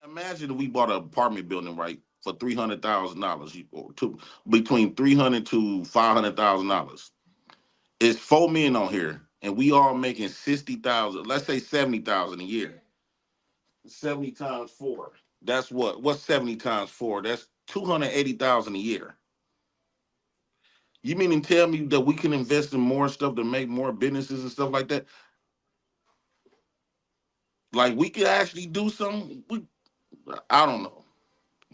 Imagine if we bought an apartment building, right, for $300,000, or between 300 to $500,000. It's 4 men on here, and we all making 60,000. Let's say 70,000 a year. 70 times four. That's what? What's 70 times four? That's 280,000 a year. You mean to tell me that we can invest in more stuff to make more businesses and stuff like that? Like we could actually do something. I don't know.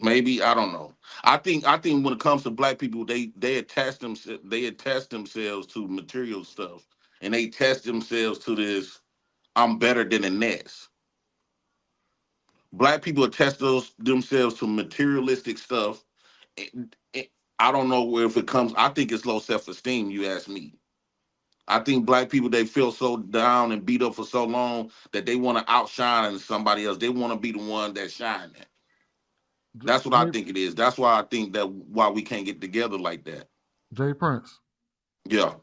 Maybe I don't know. I think when it comes to black people, they attach themselves to material stuff, and they attach themselves to this. I'm better than the next. Black people attach themselves to materialistic stuff. I don't know if it comes. I think it's low self esteem. You ask me. I think black people, they feel so down and beat up for so long that they want to outshine somebody else. They want to be the one that's shining. That's what I Jay, think it is. That's why I think that why we can't get together like that. Jay Prince, Yeah,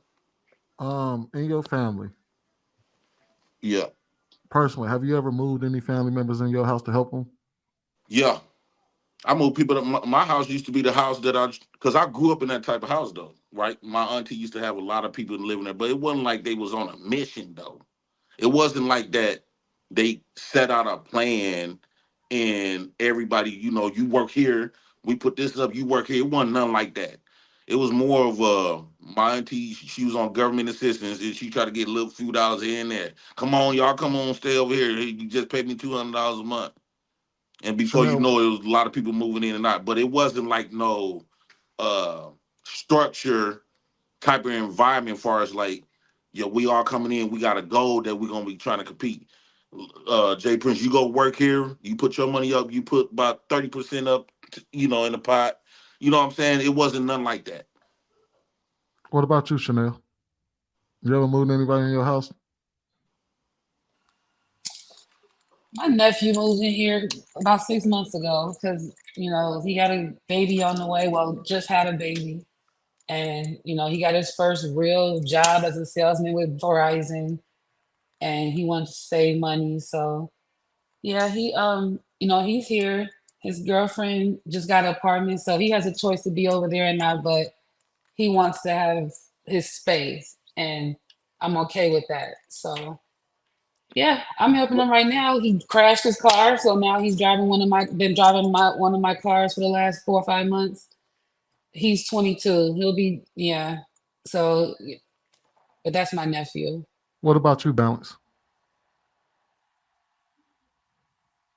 in your family, yeah, personally, have you ever moved any family members in your house to help them? yeah. I moved people. My house used to be the house that because I grew up in that type of house though, right? My auntie used to have a lot of people living there, but it wasn't like they was on a mission though. It wasn't like that. They set out a plan and everybody, you work here, we put this up, you work here. It wasn't nothing like that. It was more of my auntie, she was on government assistance and she tried to get a little few dollars here and there. Come on, y'all, come on, stay over here. Hey, you just paid me $200 a month. And before you Chanel, know it, was a lot of people moving in and out. But it wasn't like no uh structure type of environment far as like, we all coming in, we got a goal that we're gonna be trying to compete. Jay Prince, you go work here, you put your money up, you put about 30% up, in the pot. You know what I'm saying? It wasn't nothing like that. what about you, Chanel? You ever moved anybody in your house? My nephew moved in here about 6 months ago because, he got a baby on the way. Well, just had a baby. And, he got his first real job as a salesman with Verizon and he wants to save money. So yeah, he's here. His girlfriend just got an apartment, so he has a choice to be over there or not, but he wants to have his space and I'm okay with that. So yeah, I'm helping him right now. He crashed his car, so now he's driving one of my cars for the last 4 or 5 months. He's 22. He'll be yeah. So, but that's my nephew. What about you, Balance?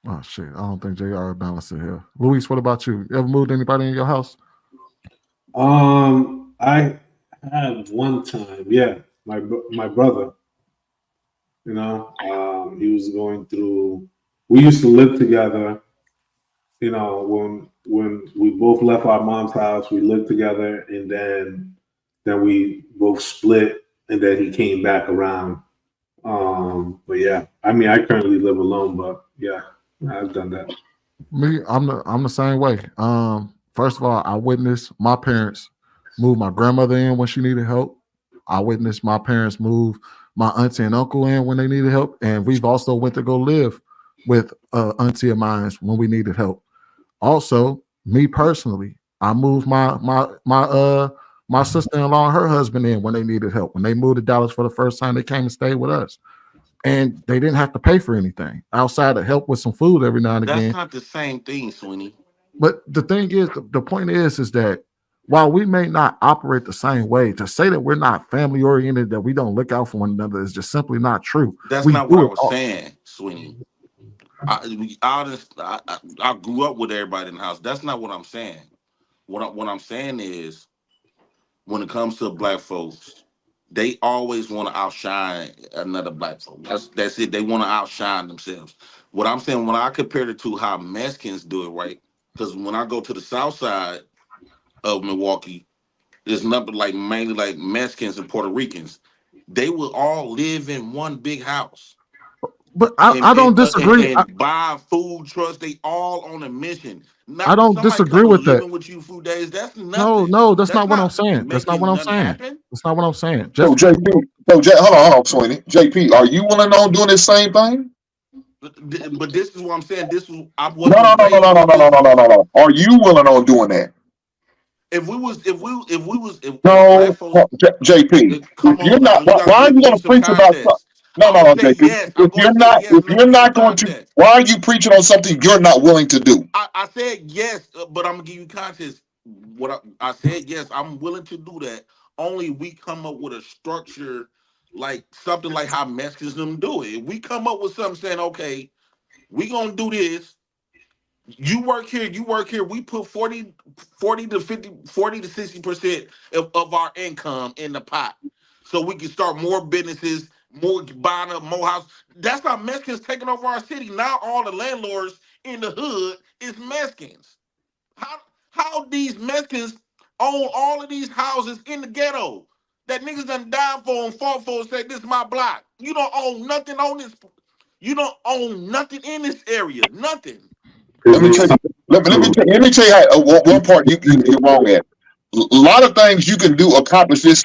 Oh shit, I don't think JR Balance is here. Luis, what about you? You ever moved anybody in your house? I had one time, yeah, my brother, he was going through. We used to live together. When we both left our mom's house, we lived together, and then we both split, and then he came back around. But yeah, I mean, I currently live alone, but yeah, I've done that. Me, I'm the same way. First of all, I witnessed my parents move my grandmother in when she needed help. I witnessed my parents move my auntie and uncle in when they needed help, and we've also went to go live with auntie of mine when we needed help. Also, me personally, I moved my sister-in-law and her husband in when they needed help. When they moved to Dallas for the first time, they came and stayed with us. And they didn't have to pay for anything outside of help with some food every now and That's again. not the same thing, Sweeney. But the thing is, the point is that while we may not operate the same way, to say that we're not family oriented, that we don't look out for one another is just simply not true. That's We not what I do it was all. saying, Sweeney. I grew up with everybody in the house. That's not what I'm saying. What I'm saying is, when it comes to black folks, they always want to outshine another black folk. That's it. They want to outshine themselves. What I'm saying, when I compare it to how Mexicans do it, right? Because when I go to the south side of Milwaukee, there's nothing like mainly like Mexicans and Puerto Ricans. They will all live in one big house But and I don't and uh, and, disagree. and buy food trucks. They all on a mission. I Not don't somebody disagree coming with that. living with you 4 days. That's No, nothing. no, that's That's not what I'm not saying. That's not what making I'm nothing saying. happen. That's not what I'm saying. So Just JP, so hold on, Sweetie. JP, are you willing on doing the same thing? But this is what I'm saying. I No, wasn't raised with this. no. Are you willing on doing that? If No, black folks, JP. If come you're on now, not, you got to why are give you going me to some preach about? context. No, I'm gonna say JP. yes. I'm going to say yes, If and let me you're give you some not going to, context. why are you preaching on something you're not willing to do? I said yes, but I'm gonna give you context. I said yes, I'm willing to do that. Only we come up with a structure like something like how Mexicans them do it. If we come up with something saying, okay, we gonna do this. You work here, you work here. We put 40 to 50, 40 to 60% of our income in the pot. So we can start more businesses, more buying up more houses. That's not Mexicans taking over our city. Now all the landlords in the hood is Mexicans. How these Mexicans own all of these houses in the ghetto that niggas done died for and fought for and said, this is my block. You don't own nothing on this. You don't own nothing in this area. Nothing. Let me tell you. Let me tell you how, one part you're wrong at. A lot of things you can do accomplish this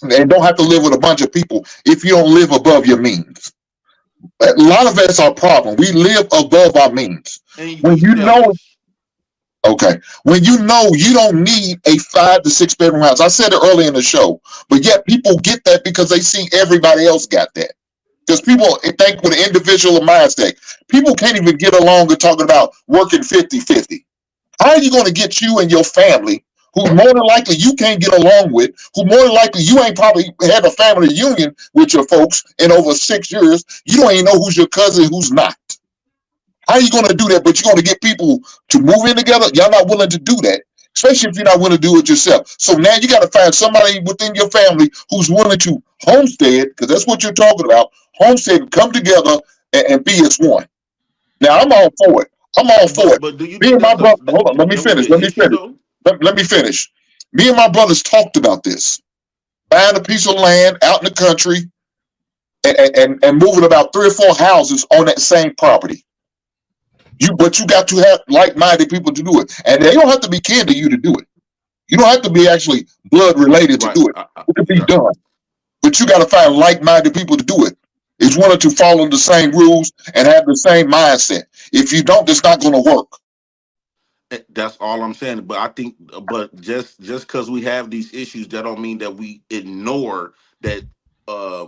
and don't have to live with a bunch of people if you don't live above your means. A lot of that's our problem. We live above our means. And When we you know, selfish. okay, when you know you don't need a 5 to 6 bedroom house. I said it early in the show, but yet people get that because they see everybody else got that. Because people think with an individual mindset, people can't even get along and talking about working 50-50. How are you going to get you and your family, who more than likely you can't get along with, who more than likely you ain't probably had a family reunion with your folks in over 6 years? You don't even know who's your cousin, who's not. How are you going to do that? But you're going to get people to move in together. Y'all not willing to do that, especially if you're not willing to do it yourself. So now you got to find somebody within your family who's willing to homestead, because that's what you're talking about. Homestead, come together and be as one. Now I'm all for it. I'm all for it. But do you Me think and my that's a brother, hold on, let me that would be finish. an issue though? Let me finish. Me and my brothers talked about this. Buying a piece of land out in the country and moving about 3 or 4 houses on that same property. But you got to have like-minded people to do it. And they don't have to be kin to you to do it. You don't have to be actually blood related to Right. do it. It can be done. But you got to find like-minded people to do it. It's wanting to follow the same rules and have the same mindset. If you don't, it's not going to work. That's all I'm saying. But I think, but just because we have these issues, that don't mean that we ignore that.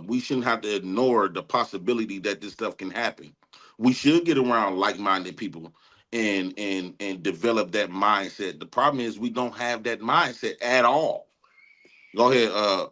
We shouldn't have to ignore the possibility that this stuff can happen. We should get around like-minded people and develop that mindset. The problem is we don't have that mindset at all. Go ahead.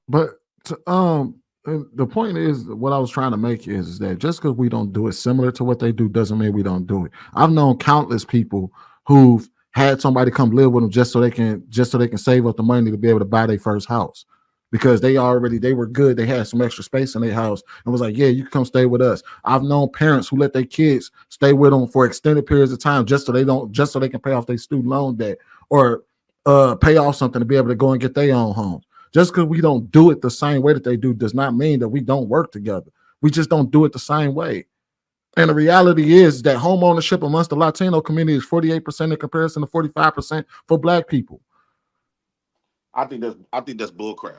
But the point is, what I was trying to make is that just because we don't do it similar to what they do doesn't mean we don't do it. I've known countless people who've had somebody come live with them just so they can save up the money to be able to buy their first house, because they were good. They had some extra space in their house and was like, yeah, you can come stay with us. I've known parents who let their kids stay with them for extended periods of time just so they can pay off their student loan debt or pay off something to be able to go and get their own home. Just because we don't do it the same way that they do does not mean that we don't work together. We just don't do it the same way. And the reality is that home ownership amongst the Latino community is 48% in comparison to 45% for Black people. I think that's bullcrap.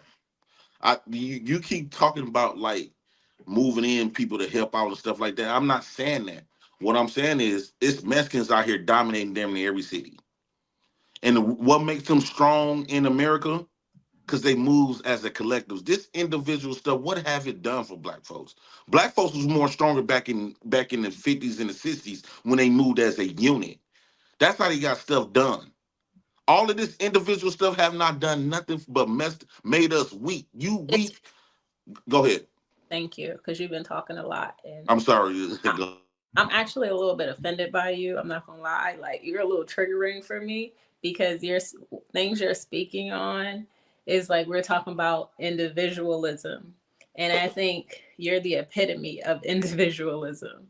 You keep talking about like moving in people to help out and stuff like that. I'm not saying that. What I'm saying is it's Mexicans out here dominating damn near every city. And what makes them strong in America? Because they move as a collective. This individual stuff, what have it done for Black folks? Black folks was more stronger back in the 50s and the 60s when they moved as a unit. That's how they got stuff done. All of this individual stuff have not done nothing but made us weak. You weak. Go ahead. Thank you, because you've been talking a lot, and I'm sorry. I'm actually a little bit offended by you. I'm not gonna lie, like you're a little triggering for me because things you're speaking on is like we're talking about individualism, and I think you're the epitome of individualism.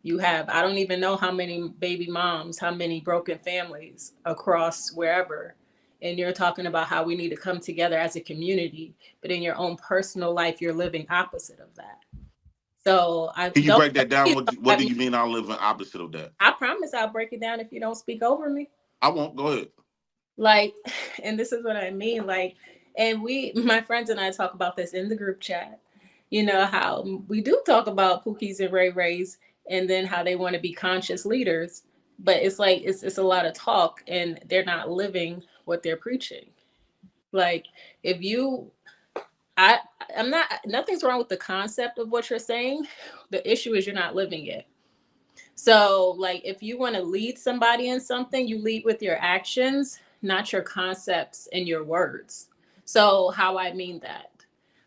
You have, I don't even know how many baby moms, how many broken families across wherever. And you're talking about how we need to come together as a community, but in your own personal life, you're living opposite of that. So I Can you don't, break that down? What do you mean I'm living opposite of that? I promise I'll break it down if you don't speak over me. I won't. Go ahead. Like, and this is what I mean. Like, and my friends and I talk about this in the group chat. You know how we do talk about Pookie's and Ray Ray's and then how they want to be conscious leaders. But it's like it's a lot of talk, and they're not living what they're preaching. Like if you, I I'm not, nothing's wrong with the concept of what you're saying. The issue is you're not living it. So, like, if you want to lead somebody in something, you lead with your actions, not your concepts and your words. So, how I mean that?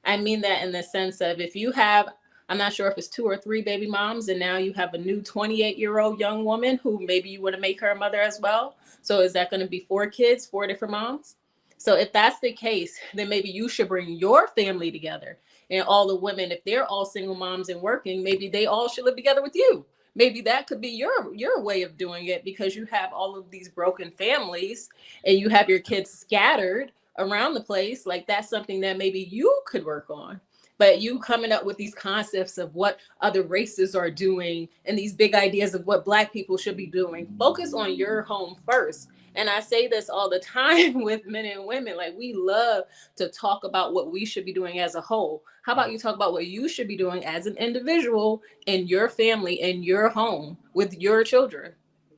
I mean that in the sense of if you have, I'm not sure if it's 2 or 3 baby moms, and now you have a new 28-year-old young woman who maybe you want to make her a mother as well. So, is that going to be 4 kids, 4 different moms? So, if that's the case, then maybe you should bring your family together. And all the women, if they're all single moms and working, maybe they all should live together with you. Maybe that could be your way of doing it, because you have all of these broken families and you have your kids scattered around the place. Like that's something that maybe you could work on. But you coming up with these concepts of what other races are doing and these big ideas of what Black people should be doing, focus on your home first. And I say this all the time with men and women, like we love to talk about what we should be doing as a whole. How about you talk about what you should be doing as an individual in your family, in your home, with your children?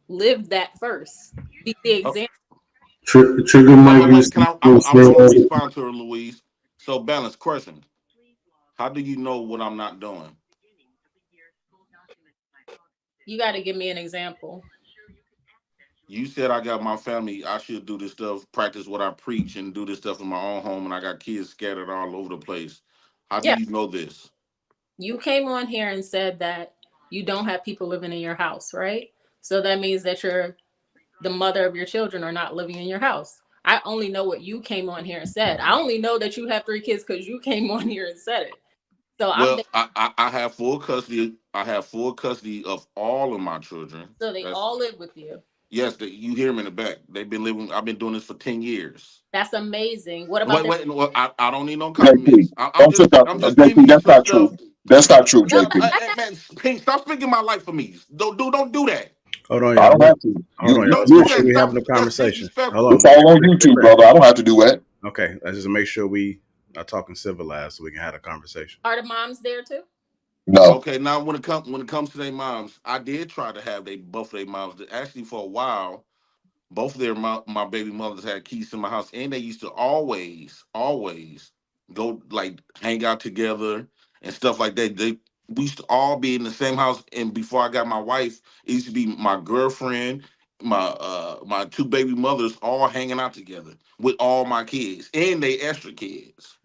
Live that first. Be the example. Trigger Wait, might wait, be wait. Can I'm gonna respond to her, Louise. So, balance question. How do you know what I'm not doing? You got to give me an example. You said I got my family. I should do this stuff, practice what I preach, and do this stuff in my own home. And I got kids scattered all over the place. How do Yeah. you know this? You came on here and said that you don't have people living in your house, right? So that means that you're the mother of your children are not living in your house. I only know what you came on here and said. I only know that you have 3 kids because you came on here and said it. So Well, I have full custody. I have full custody of all of my children. so they That's all live with you. yes. You hear me in the back. They've been living. I've been doing this for 10 years. That's amazing. What about Wait, the wait. Well, I don't need no JP, compliments. don't sit down. I'm just giving JP, you that's some not stuff. true. That's not true, no? JP. Man, Pink, stop speaking my life for me. Don't do that. Hold on, I y'all. don't have to. Hold on, y'all. Let's Don't make do sure that. we Stop. having a That's conversation. disrespectful. Hold It's on. all on YouTube, brother. I don't have to do that. Okay, let's just make sure we are talking civilized so we can have a conversation. Are the moms there too? No. Okay, now when it comes to their moms, I did try to have both of their moms. Actually, for a while, both of my baby mothers had keys to my house, and they used to always go like hang out together and stuff like that. We used to all be in the same house. And before I got my wife, it used to be my girlfriend, my 2 baby mothers all hanging out together with all my kids and they extra kids.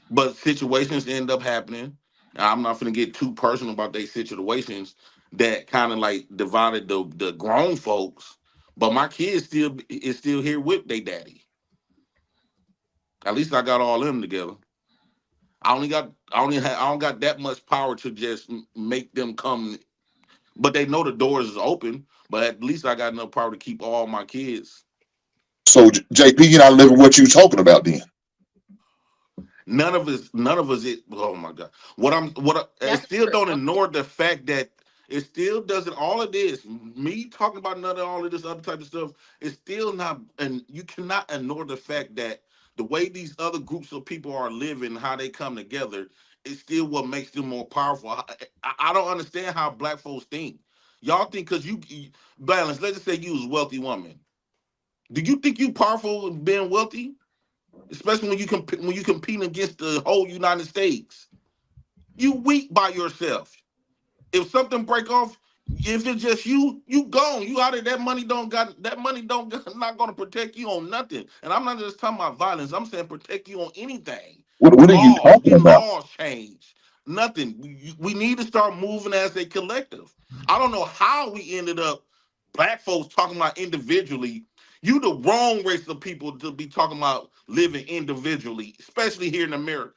But situations end up happening. I'm not gonna get too personal about these situations that kind of like divided the grown folks. But my kids still is still here with their daddy. At least I got all of them together. I don't got that much power to just make them come. But they know the doors is open. But at least I got enough power to keep all my kids. So JP, you're not living what you talking about then. None of us. Oh my God! It That's still true. don't ignore the fact that it still doesn't. All of this, me talking about none of all of this other type of stuff, is still not. And you cannot ignore the fact that the way these other groups of people are living, how they come together, is still what makes them more powerful. I don't understand how black folks think. Y'all think because you balance. Let's just say you was a wealthy woman. Do you think you powerful being wealthy? Especially when you compete against the whole United States. You weak by yourself. If something break off, if it's just you, you gone. You out of that money not gonna protect you on nothing. And I'm not just talking about violence. I'm saying protect you on anything. What are you talking Getting about? laws changed. Nothing. We need to start moving as a collective. I don't know how we ended up black folks talking about individually. You the wrong race of people to be talking about living individually, especially here in America.